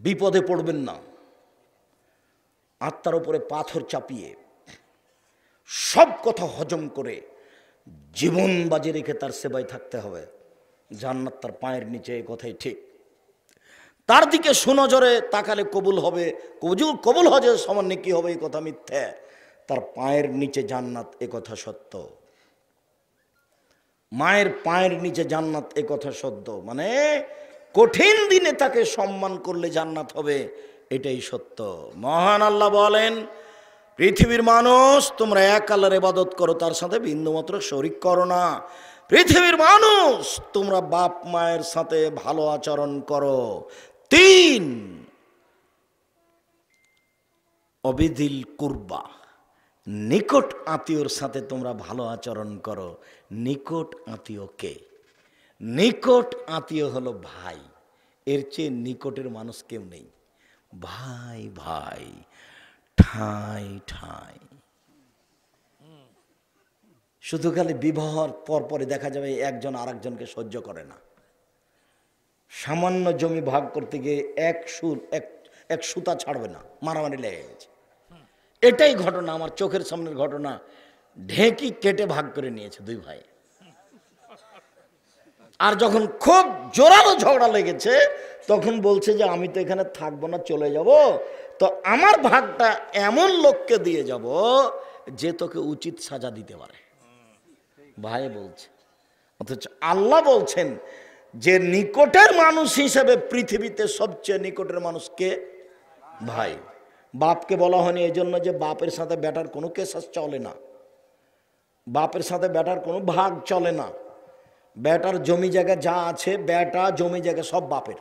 বিপদে পড়বেন না। আত্মার উপরে পাথর চাপিয়ে সব কথা হজম করে জীবন বাজি রেখে তার সেবায় থাকতে হবে। জান্নাত তার পায়ের নিচে, এই কথাই ঠিক। তার দিকে সুনজরে তাকালে কবুল হবে, কবুল হজে সমান নেকি হবে, এই কথা মিথ্যে। তার পায়ের নিচে জান্নাত, এ কথা সত্য। মায়ের পায়ের নিচে জান্নাত, এ কথা সত্য। মানে কঠিন দিনে তাকে সম্মান করলে জান্নাত হবে, এটাই সত্য। মহান আল্লাহ বলেন, পৃথিবীর মানুষ তোমরা এক আল্লাহর ইবাদত করো, তার সাথে বিন্দুমাত্র শরিক করো না। পৃথিবীর মানুষ তোমরা বাপ মায়ের সাথে ভালো আচরণ করো। 3 অবিদিল কুরবা, নিকট আত্মীয়র সাথে তোমরা ভালো আচরণ করো। নিকট আত্মীয় কে? নিকট আত্মীয় হলো ভাই। এর চেয়ে নিকটের মানুষ কেউ নেই। ভাই ভাই, ঠাই ঠাই। শুধু খালি বিবাহর পরপরে দেখা যাবে একজন আরেকজনকে সহ্য করে না। সামান্য জমি ভাগ করতে গিয়ে এক সুতা ছাড়বে না, মারামারি লেগে গেছে। এটাই ঘটনা, আমার চোখের সামনের ঘটনা। ঢেঁকি কেটে ভাগ করে নিয়েছে 2 ভাই। আর যখন খুব জোরালো ঝগড়া লেগেছে, তখন বলছে যে আমি তো এখানে থাকবো না, চলে যাব, তো আমার ভাগটা এমন লোককে দিয়ে যাব যে তোকে উচিত সাজা দিতে পারে। ভাই বলছে। অথচ আল্লাহ বলছেন যে নিকটের মানুষ হিসেবে পৃথিবীতে সবচেয়ে নিকটের মানুষকে ভাই। বাপকে বলা হয়নি এই জন্য যে বাপের সাথে বেটার কোনো কেসাস চলে না, বাপের সাথে বেটার কোনো ভাগ চলে না। বেটার জমি জায়গা যা আছে, বেটা জমি জায়গা সব বাপের।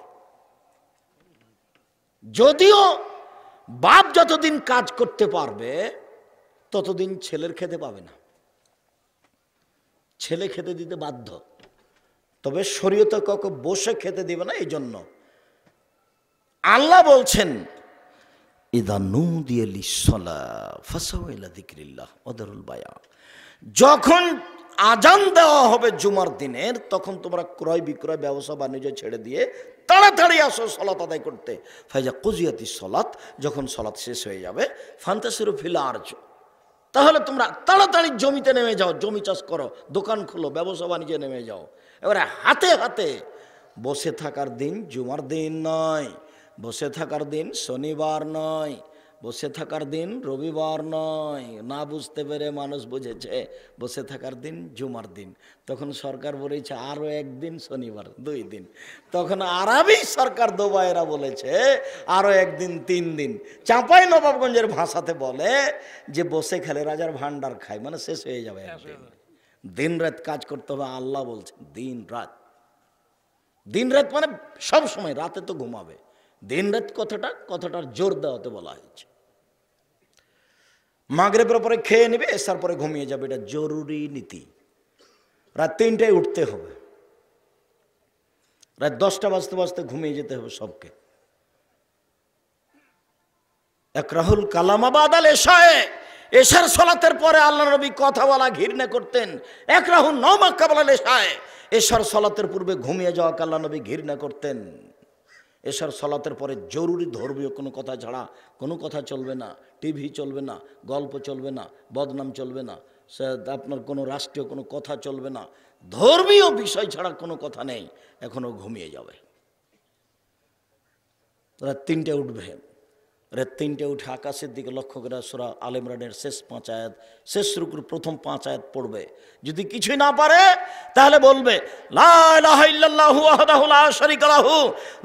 যদিও বাপ যতদিন কাজ করতে পারবে ততদিন ছেলের খেতে পাবে না, ছেলে খেতে দিতে বাধ্য। তবে শরীয়তে কাউকে বসে খেতে দিবে না। এই জন্য আল্লাহ বলছেন, ইদা নুদিয়া লিসসালাহ ফাসাউ ইলা যিকরিল্লাহ ওয়াদারুল বায়া। যখন আজান দেওয়া হবে জুমার দিনের, তখন তোমরা ক্রয় বিক্রয় ব্যবসা বাণিজ্য ছেড়ে দিয়ে তাড়াতাড়ি আসো সালাত আদায় করতে। ফাইজা কুজিয়াতিস সালাত, যখন সালাত শেষ হয়ে যাবে, ফান্তাসিরু ফিল আরজ, তাহলে তোমরা তাড়াতাড়ি জমিতে নেমে যাও, জমি চাষ করো, দোকান খোলো, ব্যবসা বাণিজ্যে নেমে যাও। এবারে হাতে হাতে বসে থাকার দিন জুমার দিন নয়, বসে থাকার দিন শনিবার নয়, বসে থাকার দিন রবিবার নয়। না বুঝতে পেরে মানুষ বুঝেছে বসে থাকার দিন জুমার দিন। তখন সরকার বলেছে আরও একদিন শনিবার, 2 দিন। তখন আরবি সরকার দুবাইরা বলেছে আরও একদিন, 3 দিন। চাঁপাই নবাবগঞ্জের ভাষাতে বলে যে বসে খেলে রাজার ভান্ডার খায়, মানে শেষ হয়ে যাবে একদিন। দিন রাত কাজ করতে হবে। আল্লাহ বলছে দিন রাত, দিন রাত মানে সব সময়, রাতে তো ঘুমাবে। দিন রাত কথাটার জোর দেওয়াতে বলা হয়েছে। মাগরিবের পরে খেয়ে নেবে, এসার পরে ঘুমিয়ে যাবে, এটা জরুরি নীতি। রাত 3টায় উঠতে হবে, রাত 10টা বাজতে বাজতে ঘুমিয়ে যেতে হবে সবকে। একরাহুল কালামা বাদাল এশায়ে, এশার সালাতের পরে আল্লাহ নবী কথা বলা ঘৃণা করতেন। একরাহুল নওমা কাবলাল এশায়ে, এশার সালাতের পূর্বে ঘুমিয়ে যাওয়াকে আল্লাহ নবী ঘৃণা করতেন। এশার সালাতের পরে জরুরি ধর্মীয় কোনো কথা ছাড়া কোনো কথা চলবে না। টিভি চলবে না, গল্প চলবে না, বদনাম চলবে না, আপনার কোনো রাষ্ট্রীয় কোনো কথা চলবে না। ধর্মীয় বিষয় ছাড়া কোনো কথা নেই। এখনও ঘুমিয়ে যাবে, রাত 3টায় উঠবে। রাত 3টায় উঠে আকাশের দিকে লক্ষ্য করে সূরা আল ইমরানের শেষ 5 আয়াত, শেষ রুকুর প্রথম 5 আয়াত পড়বে। যদি কিছুই না পারে তাহলে বলবে লা ইলাহা ইল্লাল্লাহু ওয়াহদাহু লা শারীকা লাহু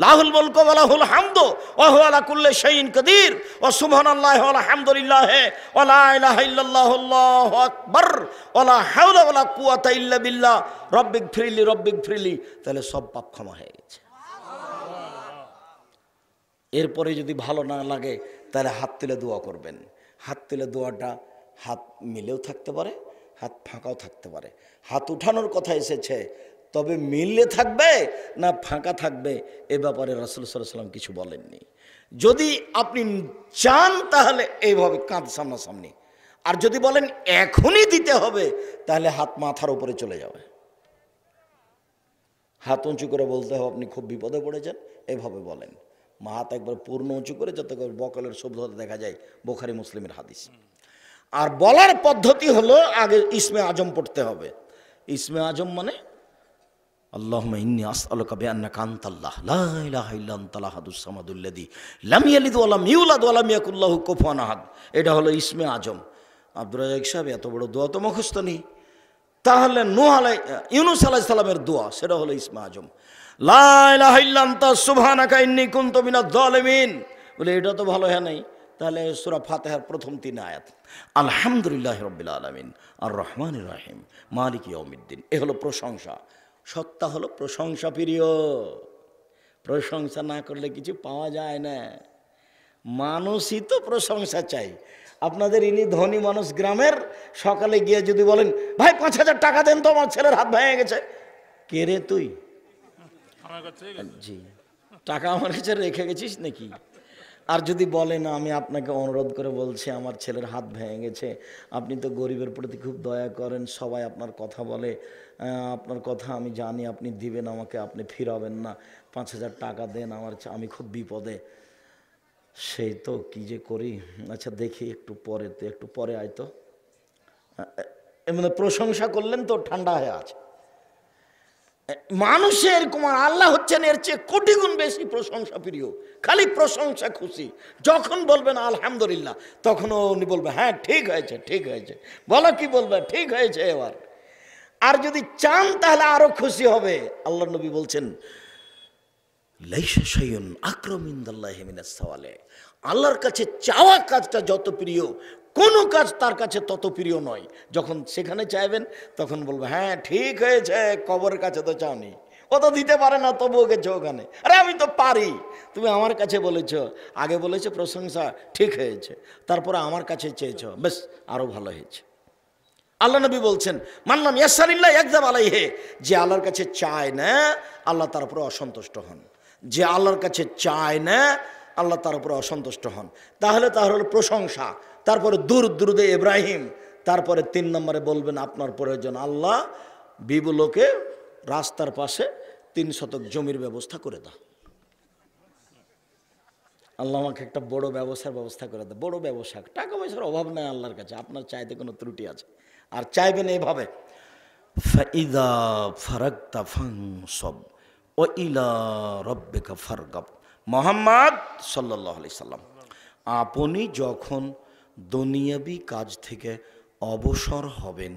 লাহুল মুলকু ওয়া লাহুল হামদু ওয়া হুয়া আলা কুল্লি শাইইন কাদির ওয়া সুবহানাল্লাহি ওয়া আলহামদুলিল্লাহি ওয়া লা ইলাহা ইল্লাল্লাহু আল্লাহু আকবার ওয়া লা হাওলা ওয়া লা কুওয়াতা ইল্লা বিল্লাহ রব্বিগফিরলি। তাহলে সব পাপ ক্ষমা হয়ে গেছে। এরপরে যদি ভালো না লাগে তাহলে হাত তুলে দোয়া করবেন। হাত তুলে দোয়াটা হাত মিলেও থাকতে পারে, হাত ফাঁকাও থাকতে পারে। হাত উঠানোর কথা এসেছে, তবে মিললে থাকবে না ফাঁকা থাকবে এ ব্যাপারে রাসূল সাল্লাল্লাহু আলাইহি ওয়াসাল্লাম কিছু বলেননি। যদি আপনি চান তাহলে এইভাবে কাঁধ সামনাসামনি, আর যদি বলেন এখনই দিতে হবে তাহলে হাত মাথার উপরে চলে যাবে। হাত উঁচু করে বলতে হবে আপনি খুব বিপদে পড়েছেন, এভাবে বলেন। হাত একবার পূর্ণ উঁচু করে যাতে করে বকলের শুভ্রতা দেখা যায়, বুখারী মুসলিমের হাদিস। আর বলার পদ্ধতি হলো আগে ইসমে আজম পড়তে হবে। ইসমে আজম মানে আল্লাহুম্মা ইন্নী আসআলুকা বিআন্নাকা আনতাল্লাহ লা ইলাহা ইল্লা আনতাল আহাদুস সামাদুল্লাযী লাম ইয়ালিদ ওয়া লাম ইউলাদ ওয়া লাম ইয়াকুল লাহু কুফুয়ান আহাদ। এটা হলো ইসমে আজম। আব্দুর রাজ্জাক সাহেব এত বড় দোয়া তো মুখস্থ নেই, তাহলে ইউনূস আলাইহিস সালামের দোয়া, সেটা হলো ইসমে আজম। লা ইলাহা ইল্লা আনতা সুবহানাকা ইন্নী কুনতু মিনাজ জালিমিন। বলে এটা তো ভালো হয় নাই, তাহলে সূরা ফাতিহার প্রথম 3 আয়াত আলহামদুলিল্লাহি রাব্বিল আলামিন আর রহমানির রহিম মালিক ইয়াউমিদ্দিন। এ হলো প্রশংসা। সত্তা হলো প্রশংসা প্রিয়। প্রশংসা না করলে কিছু পাওয়া যায় না। মানুষই তো প্রশংসা চাই। আপনাদের ইনি ধনী মানুষ গ্রামের, সকালে গিয়ে যদি বলেন ভাই 5,000 টাকা দেন তো আমার ছেলের হাত ভেঙে গেছে, কে রে তুই? জি, টাকা আমার কাছে রেখে গেছিস নাকি? আর যদি বলে না আমি আপনাকে অনুরোধ করে বলছি আমার ছেলের হাত ভেঙে গেছে, আপনি তো গরিবের প্রতি খুব দয়া করেন, সবাই আপনার কথা বলে, আপনার কথা আমি জানি আপনি দিবেন আমাকে, আপনি ফিরাবেন না, 5,000 টাকা দেন, আমি খুব বিপদে। সেই তো কি যে করি, আচ্ছা দেখি একটু পরে আয় তো। মানে প্রশংসা করলেন তো ঠান্ডা হয়ে আছে। মানুষের কুমার আল্লাহ হচ্ছেন এর চেয়ে কোটি গুণ বেশি প্রশংসা প্রিয়, খালি প্রশংসা খুশি। যখন বলবেন আলহামদুলিল্লাহ, তখন উনি বলবে হ্যাঁ ঠিক হয়েছে, ঠিক হয়েছে। বলো কি বলবে? ঠিক হয়েছে এবার। আর যদি চান তাহলে আরো খুশি হবে। আল্লাহ নবী বলছেন লাইসা শাইউন আকরামু ইনদাল্লাহি মিনাস সাওয়ালে। আল্লাহর কাছে চাওয়া কাজটা যত প্রিয়, কোনো কাজ তার কাছে তত প্রিয় নয়। যখন সেখানে চাইবেন তখন বলবো হ্যাঁ ঠিক হয়েছে, কবরের কাছে তো চাওনি, ও তো দিতে পারে না তবুও গেছে ওখানে। আরে আমি তো পারি, তুমি আমার কাছে বলেছো, আগে বলেছো প্রশংসা ঠিক হয়েছে, তারপরে আমার কাছে চেয়েছো, বেশ আরো ভালো হয়েছে। আল্লাহ নবী বলছেন মানলাম ইয়াসারিল্লাহ ইয়াকযাব আলাইহি, যে আল্লাহর কাছে চায় না আল্লাহ তার উপরে অসন্তুষ্ট হন। যে আল্লাহর কাছে চায় না আল্লাহ তার উপরে অসন্তুষ্ট হন। তাহলে হলো প্রশংসা। তারপরে দুরুদে ইব্রাহিম। তারপরে 3 নম্বরে বলবেন আপনার প্রয়োজন আল্লাহ বিবুলোকে রাস্তার পাশে 3 শতক জমির ব্যবস্থা করে দাও। আল্লাহ আমাকে একটা বড় ব্যবসার ব্যবস্থা করে দেয়। বড় ব্যবসা, টাকা পয়সার অভাব নাই আল্লাহর কাছে, আপনার চাইতে কোনো ত্রুটি আছে? আর চাইবেন এইভাবে ফাইদা ফারাগতা ফানসব ও ইলা রব্বিকা ফারগাব। মুহাম্মদ সাল্লাল্লাহু আলাইহি সাল্লাম, আপনি যখন দুনিয়াবি কাজ থেকে অবসর হবেন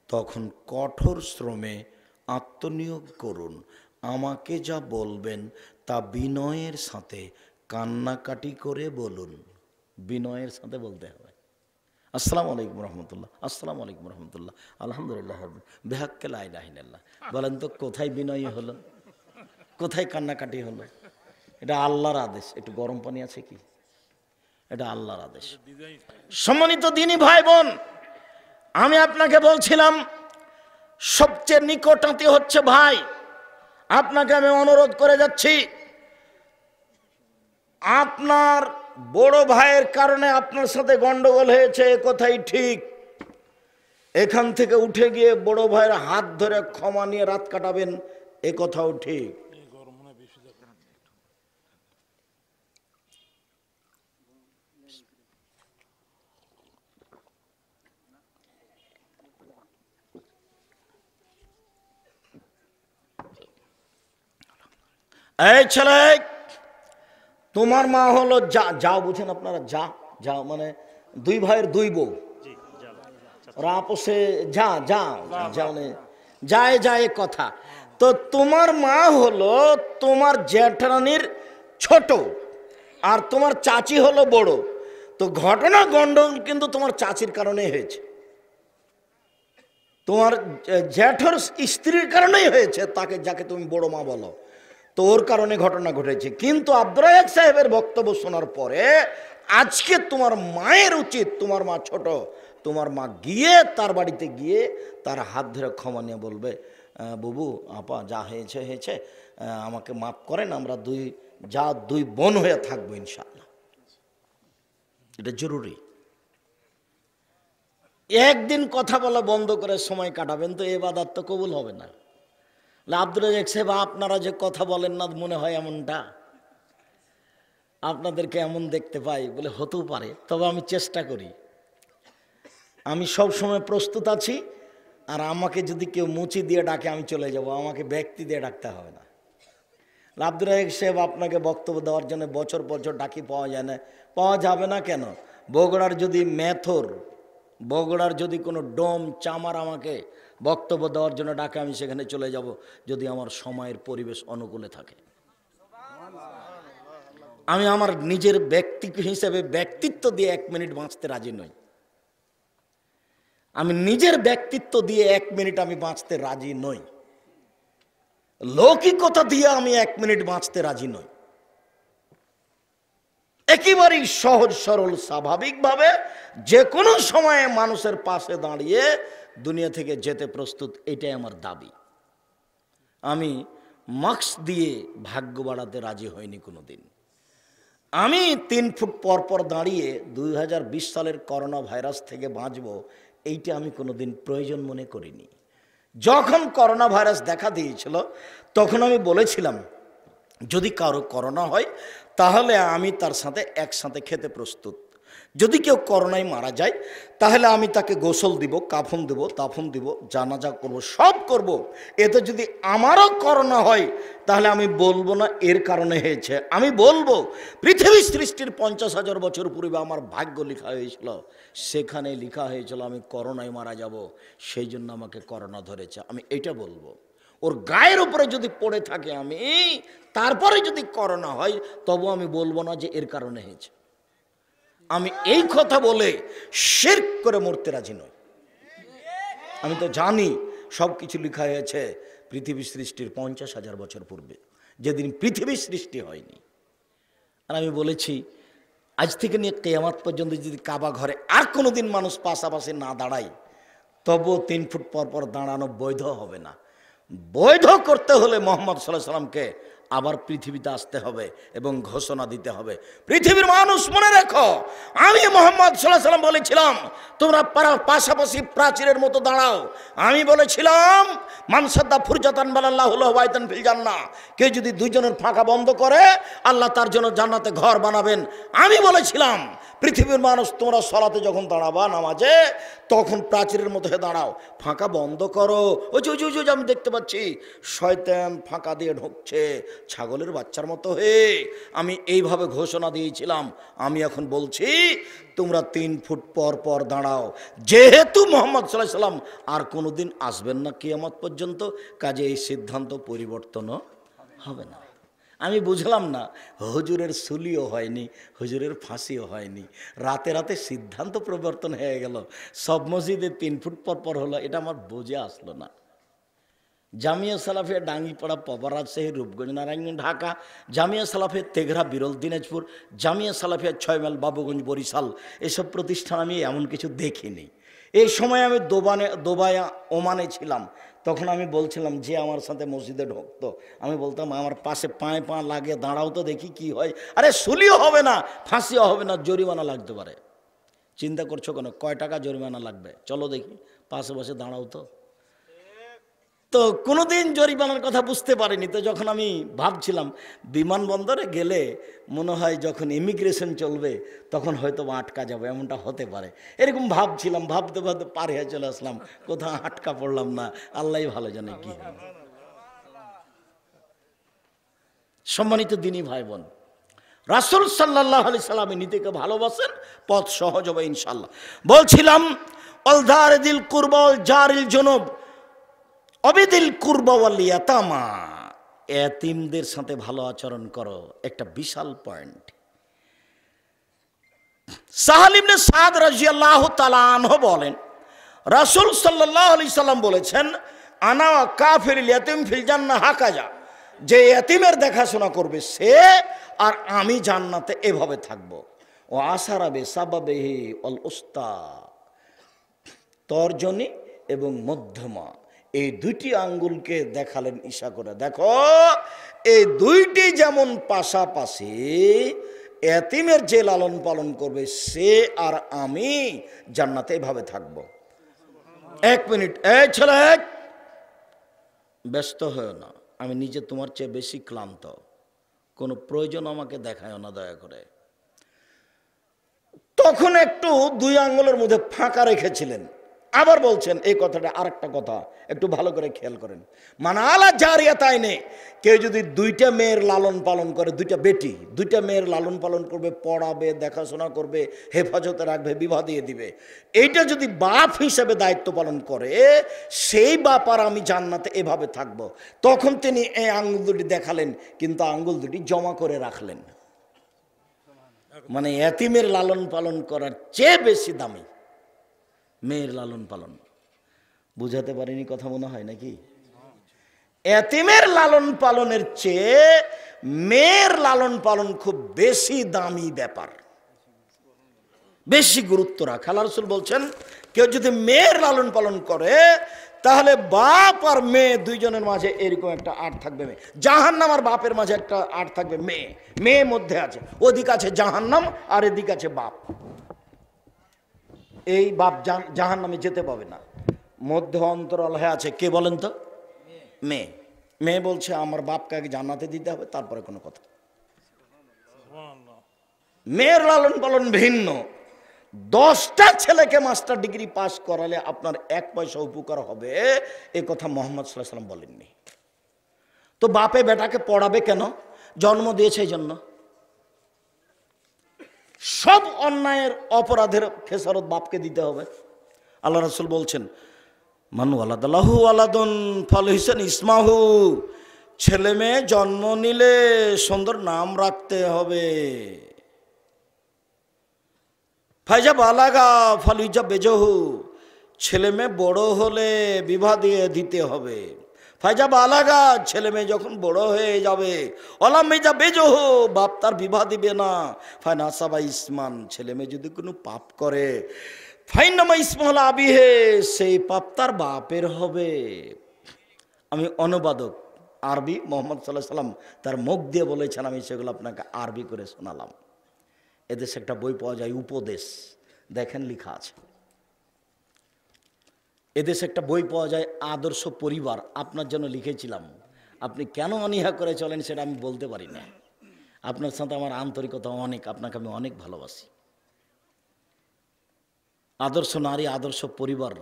তখন কঠোর শ্রমে আত্মনিয়োগ করুন। আমাকে যা বলবেন তা বিনয়ের সাথে কান্নাকাটি করে বলুন। বিনয়ের সাথে বলতে হবে। আসসালামু আলাইকুম রহমতুল্লাহ, আসসালামু আলাইকুম রহমতুল্লাহ, আলহামদুলিল্লাহ বেহাক্কে লা ইলাহা ইল্লাল্লাহ। বলেন তো কোথায় বিনয়ী হলো, কোথায় কান্নাকাটি হলো? এটা আল্লাহর আদেশ। একটু গরম পানি আছে কি? এটা আল্লাহর আদেশ। সম্মানিত দ্বীনী ভাই বোন, আমি আপনাকে বলছিলাম সবচেয়ে নিকটাত্মীয় হচ্ছে ভাই। আপনাকে আমি অনুরোধ করে যাচ্ছি, আপনার বড় ভাইয়ের কারণে আপনার সাথে গন্ডগোল হয়েছে, এ কথাই ঠিক। এখান থেকে উঠে গিয়ে বড় ভাইয়ের হাত ধরে ক্ষমা নিয়ে রাত কাটাবেন, এ কথাও ঠিক। এই ছেলে, তোমার মা হলো যা বুঝেন আপনারা, যা মানে 2 ভাইয়ের 2 বউ, ওরা আপোষে মানে যায় কথা। তো তোমার মা হলো তোমার জ্যাঠানির ছোট, আর তোমার চাচি হলো বড়। তো ঘটনা গন্ডগোল কিন্তু তোমার চাচির কারণে হয়েছে, তোমার জ্যাঠর স্ত্রীর কারণেই হয়েছে, যাকে তুমি বড় মা বলো। তো ওর কারণে ঘটনা ঘটেছে। কিন্তু আব্দুর রাজ্জাক সাহেবের বক্তব্য শোনার পরে আজকে তোমার মায়ের উচিত, তোমার মা ছোট, তোমার মা গিয়ে তার বাড়িতে গিয়ে তার হাত ধরে ক্ষমা নিয়ে বলবে বুবু আপা যা হয়েছে আমাকে মাফ করেন, আমরা 2 বোন হয়ে থাকবো ইনশাআল্লাহ। এটা জরুরি। একদিন কথা বলা বন্ধ করে সময় কাটাবেন তো ইবাদত তো কবুল হবে না। আব্দুর রাজ্জাক সাহেব আপনারা যে কথা বলেন না মনে হয় এমনটা? আপনাদেরকে এমন দেখতে পাই, বলে হতেও পারে, তবে আমি চেষ্টা করি। আমি সব সময় প্রস্তুত আছি। আর আমাকে যদি কেউ মুচি দিয়ে ডাকে আমি চলে যাব, আমাকে ব্যক্তি দিয়ে ডাকতে হবে না। আব্দুর রাজ্জাক সাহেব আপনাকে বক্তব্য দেওয়ার জন্য বছর বছর ডাকি পাওয়া যায় না, পাওয়া যাবে না কেন? বগুড়ার যদি মেথর, বগুড়ার যদি কোনো ডোম চামার আমাকে বক্তব্য দেওয়ার জন্য ডাকে, আমি সেখানে চলে যাব, যদি আমার সময়ের পরিবেশ অনুকূলে থাকে। আমি আমার নিজের ব্যক্তি হিসেবে ব্যক্তিত্ব দিয়ে 1 মিনিট বাঁচতে রাজি নই। আমি নিজের ব্যক্তিত্ব দিয়ে 1 মিনিট আমি বাঁচতে রাজি নই। লৌকিকতা দিয়ে আমি 1 মিনিট বাঁচতে রাজি নই। একেবারেই সহজ সরল স্বাভাবিকভাবে যে কোনো সময়ে মানুষের পাশে দাঁড়িয়ে দুনিয়া থেকে যেতে প্রস্তুত, এটাই আমার দাবি। আমি মাস্ক দিয়ে ভাগ্য বাড়াতে রাজি হইনি কোনোদিন। আমি 3 ফুট পর পর দাঁড়িয়ে 2020 সালের করোনা ভাইরাস থেকে বাঁচব, এইটা আমি কোনোদিন প্রয়োজন মনে করিনি। যখন করোনা ভাইরাস দেখা দিয়েছিল তখন আমি বলেছিলাম, যদি কারো করোনা হয় তাহলে আমি তার সাথে একসাথে খেতে প্রস্তুত। যদি কেউ করোনায় মারা যায় তাহলে আমি তাকে গোসল দিব, কাফন দিব, দাফন দিব, জানাজা করব, সব করব। এতে যদি আমারও করোনা হয় তাহলে আমি বলবো না এর কারণে হয়েছে, আমি বলবো পৃথিবী সৃষ্টির 50,000 বছর পূর্বে আমার ভাগ্য লেখা হয়েছিল, সেখানে লেখা হয়েছিল আমি করোনায় মারা যাব, সেই জন্য আমাকে করোনা ধরেছে, আমি এটা বলবো। ওর গায়ের উপরে যদি পড়ে থাকে আমি, তারপরে যদি করোনা হয় তবু আমি বলবো না যে এর কারণে হয়েছে। আমি এই কথা বলে শিরক করে মরতে রাজি নই। আমি তো জানি সব কিছু লেখা হয়েছে পৃথিবী সৃষ্টির 50,000 বছর পূর্বে, যেদিন পৃথিবী সৃষ্টি হয়নি। আর আমি বলেছি আজ থেকে নিয়ে কিয়ামত পর্যন্ত যদি কাবা ঘরে আর কোনোদিন মানুষ পাশাপাশি না দাঁড়ায়, তবুও 3 ফুট পর পর দাঁড়ানো বৈধ হবে না। বৈধ করতে হলে মুহাম্মদ সাল্লাল্লাহু আলাইহি সাল্লামকে আবার পৃথিবীতে আসতে হবে এবং ঘোষণা দিতে হবে, পৃথিবীর মানুষ মনে রেখো, আমি মুহাম্মদ সাল্লাল্লাহু আলাইহি সাল্লাম বলেছিলাম তোমরা পাশাপাশি প্রাচীরের মতো দাঁড়াও। আমি বলেছিলাম মান সাদ্দা ফুরজাতান বানাল্লাহু লাহু বাইতান ফিল জান্নাহ, কেউ যদি দুইজনের ফাঁকা বন্ধ করে আল্লাহ তার জন্য জান্নাতে ঘর বানাবেন। আমি বলেছিলাম পৃথিবীর মানুষ তোমরা সালাতে যখন দাঁড়াবা নামাজে, তখন প্রাচীরের মতো হয়ে দাঁড়াও, ফাঁকা বন্ধ করো। ওই যে আমি দেখতে পাচ্ছি শয়তান ফাঁকা দিয়ে ঢুকছে ছাগলের বাচ্চার মতো হয়ে, আমি এইভাবে ঘোষণা দিয়েছিলাম। আমি এখন বলছি তোমরা 3 ফুট পর পর দাঁড়াও, যেহেতু মুহাম্মদ সাল্লাল্লাহু আলাইহি সাল্লাম আর কোনোদিন আসবেন না কিয়ামত পর্যন্ত, কাজে এই সিদ্ধান্ত পরিবর্তনও হবে না। আমি বুঝলাম না, হুজুরের সুলিও হয়নি, হুজুরের ফাঁসিও হয়নি, রাতে রাতে সিদ্ধান্ত পরিবর্তন হয়ে গেল, সব মসজিদে 3 ফুট পর পর হলো, এটা আমার বুঝে আসলো না। জামিয়া সালাফিয়া ডাঙ্গিপাড়া, পবারাজ শহীদ, রূপগঞ্জ, নারায়ণগঞ্জ, ঢাকা, জামিয়া সালাফিয়া তেঘরা, বিরল, দিনাজপুর, জামিয়া সালাফিয়া 6 মাইল, বাবুগঞ্জ, বরিশাল, এসব প্রতিষ্ঠান আমি এমন কিছু দেখিনি। এই সময় আমি দুবাইয়া ওমানে ছিলাম, তখন আমি বলছিলাম যে আমার সাথে মসজিদে ঢুকতো, আমি বলতাম আমার পাশে পায়ে পা লাগিয়ে দাঁড়াও তো দেখি কি হয়। আরে সুলিও হবে না, ফাঁসিও হবে না, জরিমানা লাগতে পারে। চিন্তা করছো কেন? কয় টাকা জরিমানা লাগবে? চলো দেখি, পাশে পাশে দাঁড়াও তো কোনোদিন জরিমানার কথা বুঝতে পারিনি। তো যখন আমি ভাবছিলাম বিমানবন্দরে গেলে মনে হয় যখন ইমিগ্রেশন চলবে তখন হয়তো আটকা যাবে, এমনটা হতে পারে, এরকম ভাবছিলাম। ভাবতে ভাবতে পার হয়ে চলে আসলাম, কোথাও আটকা পড়লাম না, আল্লাহই ভালো জানে কি। সম্মানিত দিনী ভাই বোন, রাসূল সাল্লাল্লাহু আলাইহি সাল্লাম নীতিকে ভালোবাসেন, পথ সহজ হবে ইনশাআল্লাহ। বলছিলাম অল দারিল কুরবা ওয়াল জারিল জুনুব অবিদিল কুরবা ওয়াল ইয়াতামা, এতিমদের সাথে ভালো আচরণ করো, একটা বিশাল পয়েন্ট। সাহাল ইবনে সাদ রাদিয়াল্লাহু তাআলা আনহু বলেন রাসূল সাল্লাল্লাহু আলাইহি সাল্লাম বলেছেন আনা কাফিরুল ইয়াতিম ফিল জান্নাহ হাকাজা, যে এতিমের দেখাশোনা করবে সে আর আমি জান্নাতে এভাবে থাকবো। ও আসারাবে সাবাবেহি অল উস্তা, তর্জনী এবং মধ্যমা, এই 2টি আঙ্গুলকে দেখালেন ইশা করে, দেখো এই 2টি যেমন পাশাপাশি, এতিমের যে লালন পালন করবে সে আর আমি জান্নাতে এভাবে থাকবো। 1 মিনিট, এই ছেলে ব্যস্ত হয়েও না, আমি নিজে তোমার চেয়ে বেশি ক্লান্ত, কোনো প্রয়োজন আমাকে দেখায় না দয়া করে। তখন একটু 2 আঙ্গুলের মধ্যে ফাঁকা রেখেছিলেন। আবার বলছেন এই কথাটা, আরেকটা কথা একটু ভালো করে খেয়াল করেন। মানালা জারিয়াতাইনে, কেউ যদি 2টা মেয়ের লালন পালন করে, 2টা বেটি 2টা মেয়ের লালন পালন করবে, পড়াবে, দেখাশোনা করবে, হেফাজতে রাখবে, বিবাহ দিয়ে দিবে, এইটা যদি বাপ হিসেবে দায়িত্ব পালন করে, সেই বাপ আর আমি জান্নাতে এভাবে থাকবো। তখন তিনি এই আঙ্গুল দুটি দেখালেন, কিন্তু আঙ্গুল দুটি জমা করে রাখলেন। মানে এতিমের লালন পালন করার চেয়ে বেশি দামি মেয়ের লালন পালন। বুঝাতে পারিনি কথা মনে হয় নাকি? এতিমের লালন পালনের চেয়ে মেয়ের লালন পালন খুব বেশি দামি ব্যাপার, বেশি গুরুত্ব রাখা। আল্লাহ রাসূল বলছেন, কেউ যদি মেয়ের লালন পালন করে, তাহলে বাপ আর মেয়ে দুইজনের মাঝে এরকম একটা আট থাকবে। মেয়ে জাহান্নাম আর বাপের মাঝে একটা আট থাকবে। মেয়ে মেয়ে মধ্যে আছে, ওদিক আছে জাহান্নাম আর এদিক আছে বাপ। এই বাপ জাহান্নামে যেতে পাবে না, মধ্যে অন্তরাল হয়ে আছে। কে বলেন তো? মেয়ে। মেয়ে বলছে আমার বাপকে আগে জান্নাতে দিতে হবে, তারপরে কোনো কথা। মেয়ের লালন পালন ভিন্ন। 10টা ছেলেকে মাস্টার ডিগ্রি পাস করালে আপনার 1 পয়সা উপকার হবে, এ কথা মুহাম্মদ সাল্লাল্লাহু আলাইহি ওয়াসাল্লাম বলেননি। তো বাপে বেটাকে পড়াবে কেন? জন্ম দিয়েছে এই জন্য। সব অন্যায়ের অপরাধের খেসারত বাপকে দিতে হবে। আল্লাহ রাসূল বলছেন, মান ওয়ালাদাল্লাহু ওয়ালাদুন ফালহিসান ইসমাহু, ছেলে মেয়ে জন্ম নিলে সুন্দর নাম রাখতে হবে। ফাইজা বালাগা ফালিজা বেজহু, ছেলে মেয়ে বড় হলে বিবাহ দিয়ে দিতে হবে। ফাইজা বালাগা, ছেলে মেয়ে যখন বড় হয়ে যাবে, অলামেজা বেজহু, বাপ তার বিবাহ দিবে না। ফাইনাসাবা ইসমান, ছেলে মেয়ে যদি কোনো পাপ করে, ফাইনামা ইসমুল আবিহে, সেই পাপ তার বাপের হবে। আমি অনুবাদক, আরবি মুহাম্মদ সাল্লাল্লাহু আলাইহি ওয়াসাল্লাম তার মুখ দিয়ে বলেছেন, আমি সেগুলো আপনাকে আরবি করে শোনালাম। এদেশে একটা বই পাওয়া যায়, উপদেশ, দেখেন লেখা আছে। এদেশে একটা বই পাওয়া যায়, আদর্শ পরিবার, আপনার জন্য লিখেছিলাম। আপনি কেন অনীহা করে চলেন সেটা আমি বলতে পারি না। আপনার সাথে আমার আন্তরিকতা অনেক, আপনাকে আমি অনেক ভালোবাসি। আদর্শ নারী, আদর্শ পরিবার,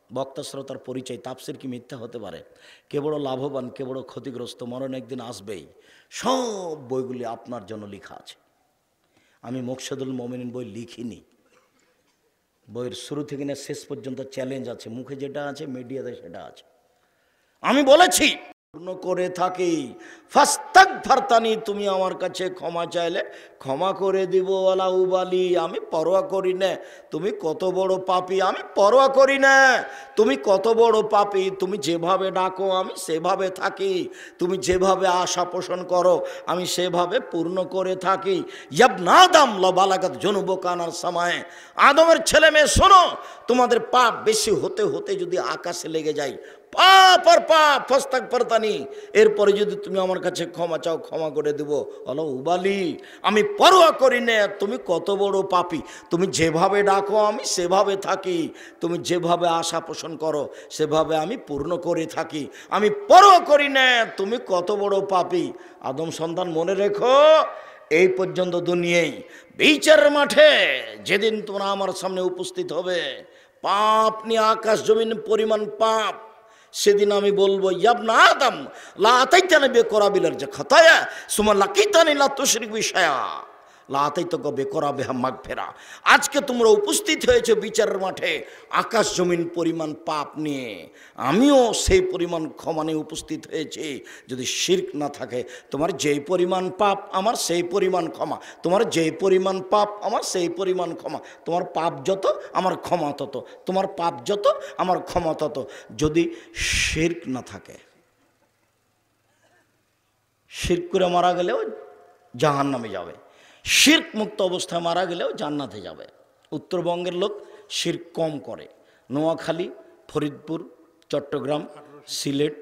বক্তা শ্রোতার পরিচয়, তাফসীর কি মিথ্যা হতে পারে? কে বড় লাভবান, কে বড় ক্ষতিগ্রস্ত, মরণ একদিন আসবেই। সব বইগুলি আপনার জন্য লেখা আছে। আমি মুকশিদুল মুমিনিন বই লিখিনি। বইয়ের শুরু থেকে না শেষ পর্যন্ত চ্যালেঞ্জ আছে, মুখে যেটা আছে মিডিয়াতে সেটা আছে। আমি বলেছি পূর্ণ করে থাকি, ফাস্তাগফারতানি, তুমি আমার কাছে ক্ষমা চাইলে ক্ষমা করে দিব। ওয়ালা উবালি, আমি পরোয়া করি না তুমি কত বড় পাপী, আমি পরোয়া করি না তুমি কত বড় পাপী। তুমি যেভাবে ডাকো আমি সেভাবে থাকি, তুমি যেভাবে আশা পোষণ করো আমি সেভাবে পূর্ণ করে থাকি। ইবনা আদম লা বালাগাত জুনুবুকানার সামায়ে, আদমের ছেলে মেয়ে শোনো, তোমাদের পাপ বেশি হতে হতে যদি আকাশে লেগে যায়, পাপ আর পাপ, ফাস্তাগফারতানি, এরপরে যদি তুমি আমার কাছে ক্ষমা চাও ক্ষমা করে দেব। হলো উবালি, আমি পরোয়া করি না তুমি কত বড় পাপী, তুমি যেভাবে ডাকো আমি সেভাবে থাকি, তুমি যেভাবে আশা পোষণ করো সেভাবে আমি পূর্ণ করে থাকি, আমি পরোয়া করি না তুমি কত বড় পাপী। আদম সন্তান মনে রেখো, এই পর্যন্ত দুনিয়ায়, বিচারের মাঠে যেদিন তোমরা আমার সামনে উপস্থিত হবে, পাপ নিয়ে আকাশ জমিন পরিমাণ পাপ, সেদিন আমি বলবো, ইবনা আদম লা আতাইতানি বিকরাবিল খাতায়া সুম্মা লাকিতানি লা তুশরিক বিশায়া লা আতাইতুকা বিকরাবিহা মাগফিরা। আজকে তোমরা উপস্থিত হয়েছে বিচারের মাঠে আকাশ জমিন পরিমাণ পাপ নিয়ে, আমিও সেই পরিমাণ ক্ষমা নিয়ে উপস্থিত হয়েছি। যদি শিরক না থাকে, তোমার যেই পরিমাণ পাপ আমার সেই পরিমাণ ক্ষমা, তোমার যেই পরিমাণ পাপ আমার সেই পরিমাণ ক্ষমা। তোমার পাপ যত আমার ক্ষমা তত, তোমার পাপ যত আমার ক্ষমা তত। যদি শিরক না থাকে, শিরক করে মারা গেলেও জাহান্নামে যাবে, শিরক মুক্ত অবস্থায় মারা গেলেও জান্নাতে যাবে। উত্তরবঙ্গের লোক শিরক কম করে, নোয়াখালী, ফরিদপুর, চট্টগ্রাম, সিলেট,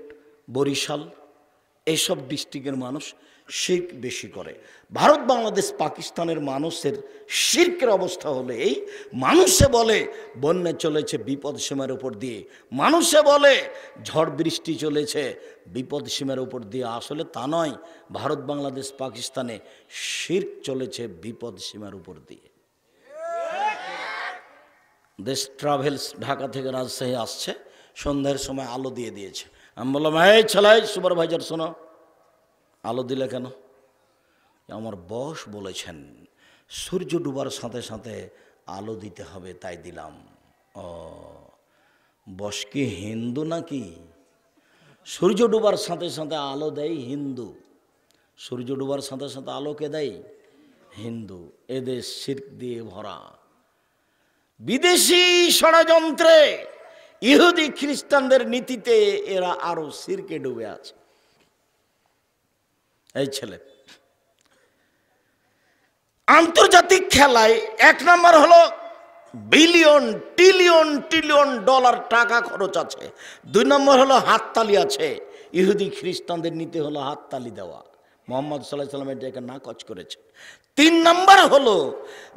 বরিশাল এইসব ডিস্ট্রিক্টের মানুষ শিরক বেশি করে। ভারত বাংলাদেশ পাকিস্তানের মানুষের শিরকের অবস্থা হলে এই, মানুষে বলে বন্যা চলেছে বিপদ সীমার উপর দিয়ে, মানুষে বলে ঝড় বৃষ্টি চলেছে বিপদ সীমার উপর দিয়ে, আসলে তা নয়। ভারত বাংলাদেশ পাকিস্তানে শিরক চলেছে বিপদ সীমার উপর দিয়ে। দেশ ট্রাভেলস ঢাকা থেকে রাজশাহী আসছে, সন্ধ্যার সময় আলো দিয়ে দিয়েছে। আমি বললাম, এই ছেলাই সুপারভাইজার শোনো, আলো দিলে কেন? আমার বস বলেছেন সূর্য ডুবার সাথে সাথে আলো দিতে হবে, তাই দিলাম। ও, বস কি হিন্দু নাকি? সূর্য ডুবার সাথে সাথে আলো দেয় হিন্দু, সূর্য ডুবার সাথে সাথে আলোকে দেয় হিন্দু। এদেশ শিরক দিয়ে ভরা, বিদেশি ষড়যন্ত্রে, ইহুদি খ্রিস্টানদের নীতিতে এরা আরো শিরকে ডুবে আছে। এই ছেলে আন্তর্জাতিক খেলায় 1 নম্বর হলো বিলিয়ন ট্রিলিয়ন ট্রিলিয়ন ডলার টাকা খরচ আছে। 2 নম্বর হলো হাততালি আছে। ইহুদি খ্রিস্টানদের নীতি হলো হাততালি দেওয়া। মোহাম্মদ সাল্লাল্লাহু আলাইহি ওয়াসাল্লাম এটাকে নাকচ করেছে। 3 নম্বর হলো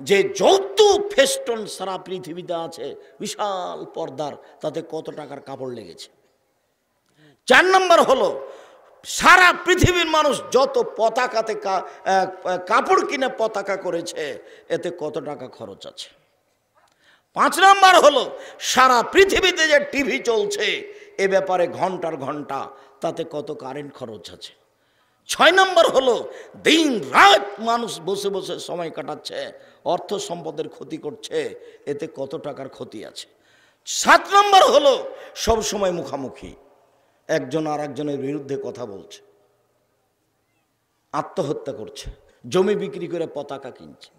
যে যৌতুক ফেস্টন সারা পৃথিবীতে আছে, বিশাল পর্দার, তাতে কত টাকার কাপড় লেগেছে। 4 নম্বর হলো সারা পৃথিবীর মানুষ যত পতাকাতে কাপড় কিনে পতাকা করেছে, এতে কত টাকা খরচ আছে। 5 নম্বর হলো সারা পৃথিবীতে যে টিভি চলছে, এ ব্যাপারে ঘন্টার ঘন্টা, তাতে কত কারেন্ট খরচ আছে। 6 নম্বর হলো দিন রাত মানুষ বসে বসে সময় কাটাচ্ছে, অর্থ সম্পদের ক্ষতি করছে, এতে কত টাকার ক্ষতি আছে। 7 নম্বর হলো সব সময় মুখামুখি, একজন আর একজনের বিরুদ্ধে কথা বলছে, আত্মহত্যা করছে, জমি বিক্রি করে পতাকা কিনছে,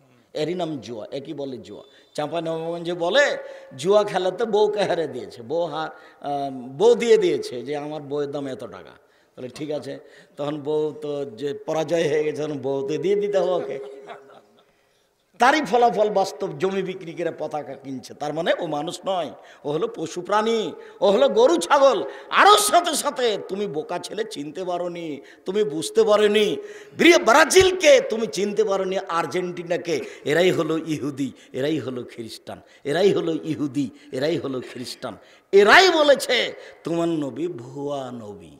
এরই নাম জুয়া। একই বলে জুয়া। চাঁপাইনবাবগঞ্জে বলে জুয়া খেলাতে বউকে হারে দিয়েছে, বউ দিয়ে দিয়েছে যে আমার বউয়ের দাম এত টাকা। তাহলে ঠিক আছে, তখন বউ তো যে পরাজয় হয়ে গেছে, তখন বউতে দিয়ে দিতে হবে ওকে। তারই ফলাফল বাস্তব, জমি বিক্রি করে পতাকা কিনছে। তার মানে ও মানুষ নয়, ও হলো পশু প্রাণী, ও হলো গরু ছাগল। আরও সাথে সাথে তুমি বোকা ছেলে চিনতে পারোনি, তুমি বুঝতে পারোনি ব্রাজিলকে, তুমি চিনতে পারোনি আর্জেন্টিনাকে। এরাই হলো ইহুদি, এরাই হলো খ্রিস্টান, এরাই হলো ইহুদি, এরাই হলো খ্রিস্টান। এরাই বলেছে তোমার নবী ভুয়া নবী।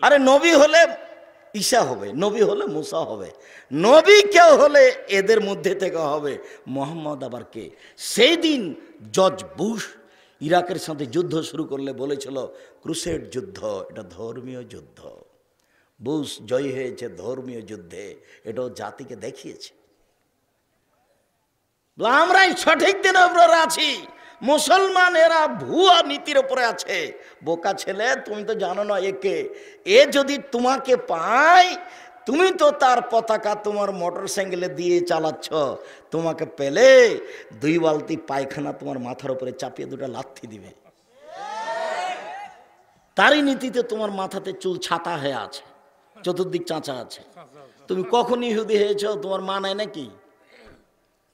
আরে নবী হলে ঈসা হবে, নবী হলে মুসা হবে, নবী কেউ হলে এদের মধ্যে থেকে হবে। মোহাম্মদ আবার কে? সেই দিন জর্জ বুশ ইরাকের সাথে যুদ্ধ শুরু করলে বলেছিল ক্রুসেড যুদ্ধ, এটা ধর্মীয় যুদ্ধ। বুশ জয়ী হয়েছে ধর্মীয় যুদ্ধে, এটাও জাতিকে দেখিয়েছে। আমরাই সঠিক দিনের উপরে আছি, মুসলমান এরা ভুয়া নীতির উপরে আছে। বোকা ছেলে, তুমি তো জানো না একে, এ যদি তোমাকে পায়, তুমি তো তার পতাকা তোমার মোটর সাইকেলে দিয়ে চালাচ্ছ, তোমাকে পেলে 2 বালতি পায়খানা তোমার মাথার উপরে চাপিয়ে 2টা লাথি দিবে। তারই নীতিতে তোমার মাথাতে চুল ছাতা হয়ে আছে, চতুর্দিক চাঁচা আছে। তুমি কখন ইহুদি হয়েছ? তোমার মা নাই নাকি?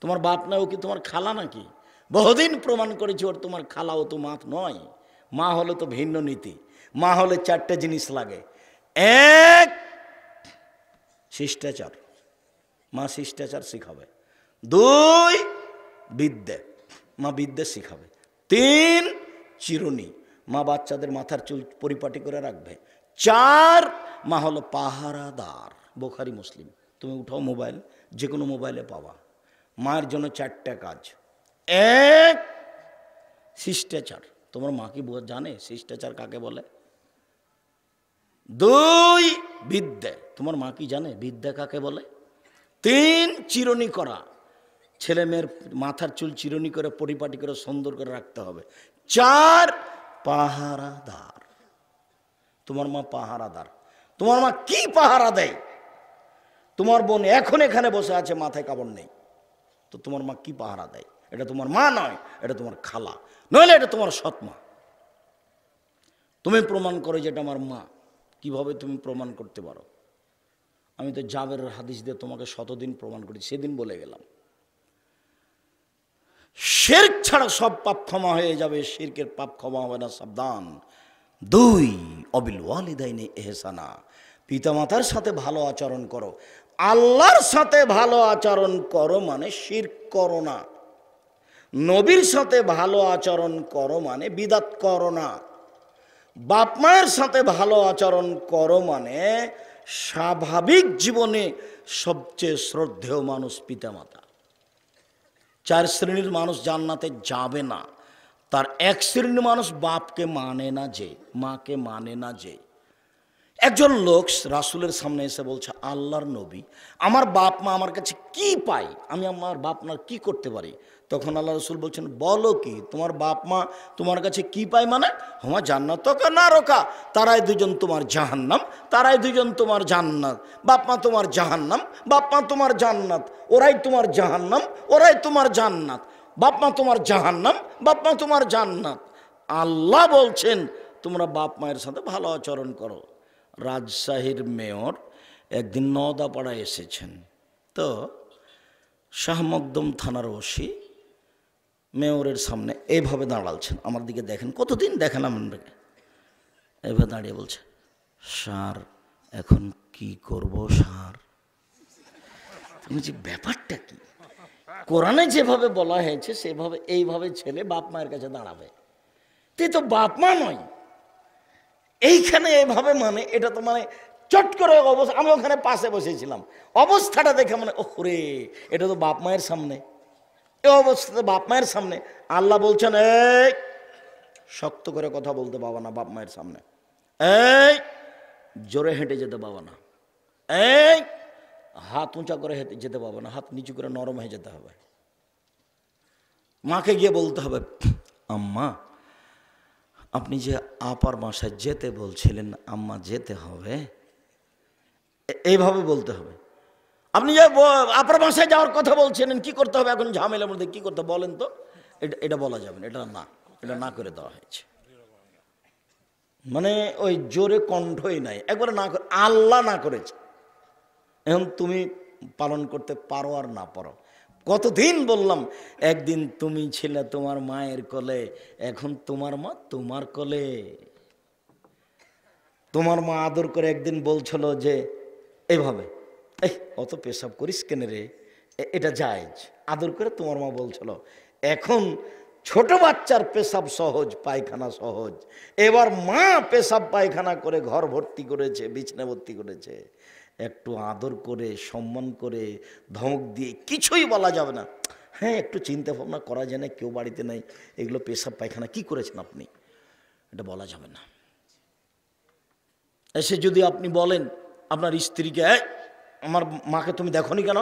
তোমার বাপ নাই? ও কি তোমার খালা নাকি? বহুদিন প্রমাণ করেছি ওর তোমার খালা, ও তো মা নয়। মা হলে তো ভিন্ন নীতি। মা হলে 4টে জিনিস লাগে। 1 শিষ্টাচার, মা শিষ্টাচার শিখাবে। 2 বিদ্যে, মা বিদ্যে শিখাবে। 3 চিরুনি, মা বাচ্চাদের মাথার চুল পরিপাটি করে রাখবে। 4 মা হলো পাহারাদার। বুখারী মুসলিম, তুমি উঠাও মোবাইল, যে কোনো মোবাইলে পাবা। মায়ের জন্য 4টে কাজ। 1 শিষ্টাচার, তোমার মা কি জানে শিষ্টাচার কাকে বলে? 2 বিদ্যা, তোমার মা কি জানে বিদ্যা কাকে বলে? 3 চিরুনি করা, ছেলে মেয়ের মাথার চুল চিরুনি করে পরিপাটি করে সুন্দর করে রাখতে হবে। 4 পাহারাদার, তোমার মা পাহারাদার। তোমার মা কি পাহারা দেয়? তোমার বোন এখন এখানে বসে আছে, মাথায় কাপড় নেই, তো তোমার মা কি পাহারা দেয়? এটা তোমার মা নয়, এটা তোমার খালা, নইলে এটা তোমার সৎ মা। তুমি প্রমাণ করো যে এটা আমার মা। কিভাবে তুমি প্রমাণ করতে পারো? আমি তো জাবেরের হাদিস দিয়ে তোমাকে 100 দিন প্রমাণ করি, সেদিন বলে গেলাম। শিরক ছাড়া সব পাপ ক্ষমা হয়ে যাবে, শিরকের পাপ ক্ষমা হবে না, সাবধান। 2 অবিল ওয়ালিদাইনি ইহসানা, পিতামাতার সাথে ভালো আচরণ করো। আল্লাহর সাথে ভালো আচরণ করো মানে শিরক করো না। নবীর সাথে ভালো আচরণ করো মানে বিদাত করো না। বাপ মায়ের সাথে ভালো আচরণ করো মানে স্বাভাবিক জীবনে সবচেয়ে শ্রদ্ধেয় মানুষ পিতামাতা। 4 শ্রেণীর মানুষ জান্নাতে যাবে না, তার 1 শ্রেণীর মানুষ বাপকে মানে না, যে মাকে মানে না। যে একজন লোক রাসূলের সামনে এসে বলছে, আল্লাহর নবী, আমার বাপ মা আমার কাছে কি পায়, আমি আমার বাপ মার কি করতে পারি? তখন আল্লাহ রাসূল বলছেন, বলো কি, তোমার বাপ মা তোমার কাছে কি পায়? মানে হুমা জান্নাতুকা নারকা, তারাই দুজন তোমার জাহান্নাম, তারাই দুজন তোমার জান্নাত। বাপ মা তোমার জাহান্নাম, বাপ মা তোমার জান্নাত, ওরাই তোমার জাহান্নাম, ওরাই তোমার জান্নাত। বাপ মা তোমার জাহান্নাম, বাপ মা তোমার জান্নাত। আল্লাহ বলছেন তোমরা বাপ মায়ের সাথে ভালো আচরণ করো। রাজশাহীর মেয়র একদিন নওদাপাড়ায় এসেছেন, তো শাহ মকদুম থানার ওসি মেয়রের সামনে এইভাবে দাঁড়ালছেন, আমার দিকে দেখেন, কতদিন দেখেন আমাকে, এইভাবে দাঁড়িয়ে বলছে, স্যার এখন কি করব স্যার? ব্যাপারটা কি? কোরআনে যেভাবে বলা হয়েছে সেভাবে এইভাবে ছেলে বাপ মায়ের কাছে দাঁড়াবে, তুই তো বাপ মা নয়। এইখানে এভাবে মানে এটা তো মানে চট করে অবস্থা, আমি ওখানে পাশে বসেছিলাম, অবস্থাটা দেখে মানে ওরে এটা তো বাপ মায়ের সামনে, এই অবস্থাতে বাপ মায়ের সামনে আল্লাহ বলছেন, এই শক্ত করে কথা বলতে পাবা না বাপ মায়ের সামনে, এই জোরে হেঁটে যেতে পাবা না, এই হাত উঁচা করে হেঁটে যেতে পাবা না, হাত নিচু করে নরম হয়ে যেতে হবে। মাকে গিয়ে বলতে হবে, আম্মা আপনি যে আপার বাসায় যেতে বলছিলেন, আম্মা যেতে হবে, এইভাবে বলতে হবে। আপনি যে আপার বাসায় যাওয়ার কথা বলছিলেন, কি করতে হবে এখন ঝামেলার মধ্যে, কি করতে বলেন তো? এটা বলা যাবে না, এটা না করে দেওয়া হয়েছে। মানে ওই জোরে কণ্ঠই নাই, একবারে না করে, আল্লাহ না করেছে। এখন তুমি পালন করতে পারো আর না পারো। কতদিন বললাম, একদিন তুমি ছিলে তোমার মায়ের কোলে, এখন তোমার মা তোমার কোলে। তোমার মা আদর করে একদিন বলছিল যে এইভাবে, এই অত পেশাব করিস কেন রে, এটা জায়েজ, আদর করে তোমার মা বলছিল। এখন ছোট বাচ্চার পেশাব সহজ, পায়খানা সহজ। এবার মা পেশাব পায়খানা করে ঘর ভর্তি করেছে, বিছনা ভর্তি করেছে, একটু আদর করে সম্মান করে ধমক দিয়ে কিছুই বলা যাবে না। হ্যাঁ একটু চিন্তা ভাবনা করা যায় না, কেউ বাড়িতে নেই, এগুলো পেশাব পায়খানা কি করেছেন আপনি, এটা বলা যাবে না। এসে যদি আপনি বলেন আপনার স্ত্রীকে, আমার মাকে তুমি দেখোনি কেন,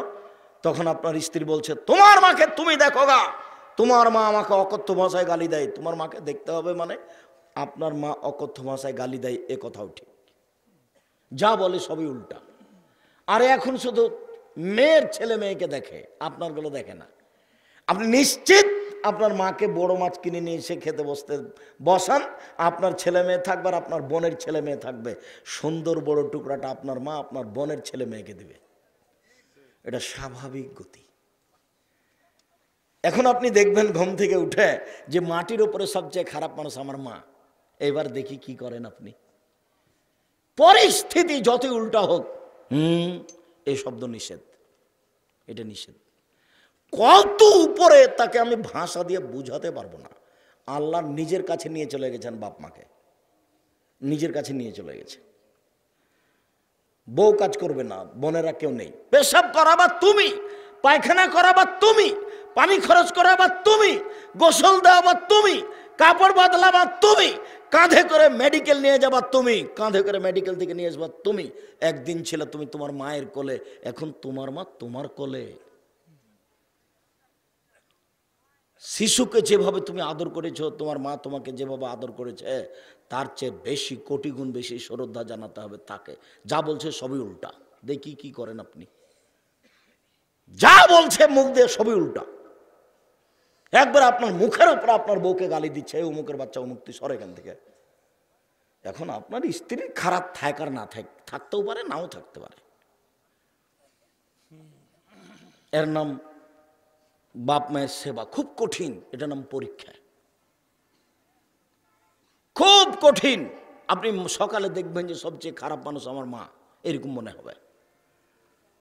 তখন আপনার স্ত্রী বলছে, তোমার মাকে তুমি দেখো গা, তোমার মা আমাকে অকথ্য ভাষায় গালি দেয়। তোমার মাকে দেখতে হবে মানে আপনার মা অকথ্য ভাষায় গালি দেয়, এ কথাও ঠিক, যা বলে সবই উল্টা। আর এখন শুধু মেয়ের ছেলে মেয়েকে দেখে, আপনারগুলো দেখে না। আপনি নিশ্চিত আপনার মাকে বড় মাছ কিনে নিয়ে এসে খেতে বসান, আপনার ছেলে মেয়ে থাকবে আর আপনার বোনের ছেলে মেয়ে থাকবে, সুন্দর বড় টুকরাটা আপনার মা আপনার বোনের ছেলে মেয়েকে দেবে, এটা স্বাভাবিক গতি। এখন আপনি দেখবেন ঘুম থেকে উঠে যে মাটির উপরে সবচেয়ে খারাপ মানুষ আমার মা, এবার দেখি কি করেন আপনি। পরিস্থিতি যতই উল্টা হোক, এই শব্দ নিষেধ, এটা নিষেধ। কত উপরে তাকে আমি ভাষা দিয়ে বুঝাতে পারবো না। আল্লাহ নিজের কাছে নিয়ে চলে গেছেন বাপ মাকে, নিজের কাছে নিয়ে চলে গেছে। বউ কাজ করবে না, বোনেরা কেউ নেই, পেশাব করাবা তুমি, পায়খানা করাবা তুমি, পানি খরচ করাবা তুমি, গোসল দেওয়াবা তুমি, কাপড় বদলাবা তুমি, কাঁধে করে মেডিকেল নিয়ে যাবা তুমি, কাঁধে করে মেডিকেল থেকে নিয়ে আসবা তুমি। একদিন ছিল তুমি তোমার মায়ের কোলে, এখন তোমার মা তোমার কোলে। শিশুকে যেভাবে তুমি আদর করেছ, তোমার মা তোমাকে যেভাবে আদর করেছে, তার চেয়ে বেশি, কোটি গুণ বেশি শ্রদ্ধা জানাতে হবে তাকে। যা বলছে সবই উল্টা, দেখি কি করেন আপনি। যা বলছে মুখ দিয়ে সবই উল্টা। একবার আপনার মুখের উপর আপনার বউকে গালি দিচ্ছে, অমুকের বাচ্চা অমুক, তুই সর এখান থেকে। এখন আপনার স্ত্রীর খারাপ থাক আর না থাক, থাকতেও পারে নাও থাকতে পারে, এর নাম বাপ মায়ের সেবা। খুব কঠিন, এটা নাম পরীক্ষা, খুব কঠিন। আপনি সকালে দেখবেন যে সবচেয়ে খারাপ মানুষ আমার মা, এরকম মনে হবে।